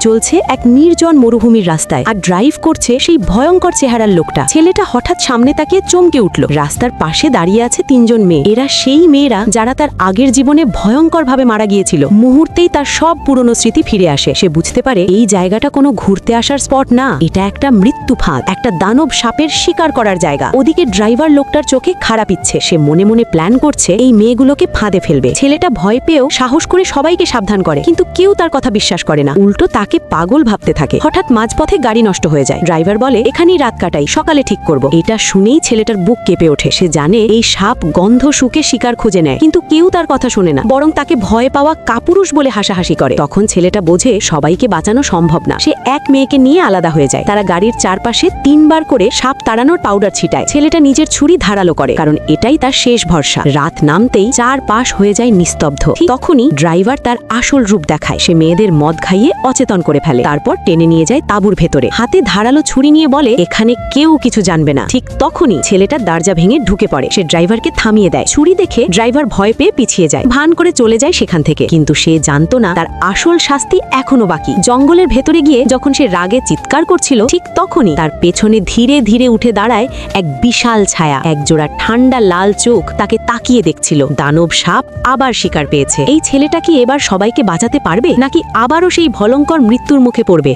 চলছে এক নির্জন মরুভূমির রাস্তায় আর ড্রাইভ করছে সেই ভয়ঙ্কর চেহারার লোকটা। ছেলেটা হঠাৎ সামনে তাকিয়ে চমকে উঠল। রাস্তার পাশে দাঁড়িয়ে আছে তিনজন মেয়ে। এরা সেই মেয়েরা যারা তার আগের জীবনে ভয়ঙ্করভাবে মারা গিয়েছিল। মুহূর্তেই তার সব পুরনো স্মৃতি ফিরে আসে। সে বুঝতে পারে এই জায়গাটা কোনো ঘুরতে আসার স্পট না, এটা একটা মৃত্যু ফাঁদ, একটা দানব সাপের শিকার করার জায়গা। ওদিকে ড্রাইভার লোকটার চোখে খারাপ ইচ্ছে। সে মনে মনে প্ল্যান করছে এই মেয়েগুলোকে ফাঁদে ফেলবে। ছেলেটা ভয় পেয়েও সাহস করে সবাইকে সাবধান করে, কিন্তু কেউ তার কথা বিশ্বাস করে না, উল্টো তাকে পাগল ভাবতে থাকে। হঠাৎ মাঝপথে গাড়ি নষ্ট হয়ে যায়। ড্রাইভার বলে এখানেই রাত কাটাই, সকালে ঠিক করব। এটা শুনেই ছেলেটার বুক কেঁপে ওঠে। সে জানে এই সাপ গন্ধ শুকে শিকার খুঁজে নেয়, কিন্তু কেউ তার কথা শোনে না, বরং তাকে ভয় পাওয়া কাপুরুষ বলে হাসাহাসি করে। তখন ছেলেটা বোঝে সবাইকে বাঁচানো সম্ভব না। সে এক মেয়েকে নিয়ে আলাদা হয়ে যায়। তারা গাড়ির চারপাশে 3 বার করে সাপ তাড়ানোর পাউডার ছিটায়। ছেলেটা নিজের ছুরি ধারালো করে, কারণ এটাই তার শেষ ভরসা। রাত নামতেই চারপাশ হয়ে যায় নিস্তব্ধ। তখনই ড্রাইভার তার আসল রূপ দেখায়। সে মেয়েদের মদ খাইয়ে অচেতন করে ফেলে, তারপর টেনে নিয়ে যায় তাঁবুর ভেতরে। হাতে ধারালো ছুরি নিয়ে বলে এখানে কেউ কিছু জানবে না। ঠিক তখনই ছেলেটার দরজা ভেঙে ঢুকে পড়ে। সে ড্রাইভারকে থামিয়ে দেয়। ছুরি দেখে ড্রাইভার ভয় পেয়ে পিছিয়ে যায়, ভান করে চলে যায় সেখান থেকে। কিন্তু সে জানতো না তার আসল শাস্তি এখনো বাকি। জঙ্গলের ভেতরে গিয়ে যখন সে রাগে চিৎকার করছিল, ঠিক তখনই তার পেছনে ধীরে ধীরে উঠে দাঁড়ায় এক বিশাল ছায়া। একজোড়া ঠান্ডা লাল চোখ তাকে তাকিয়ে দেখছিল। দানব সাপ আবার শিকার পেয়েছে। এই ছেলেটা কি এবার সবাইকে বাঁচাতে পারবে, নাকি আবারও সেই ভয়ঙ্কর মৃত্যুর মুখে পড়বে?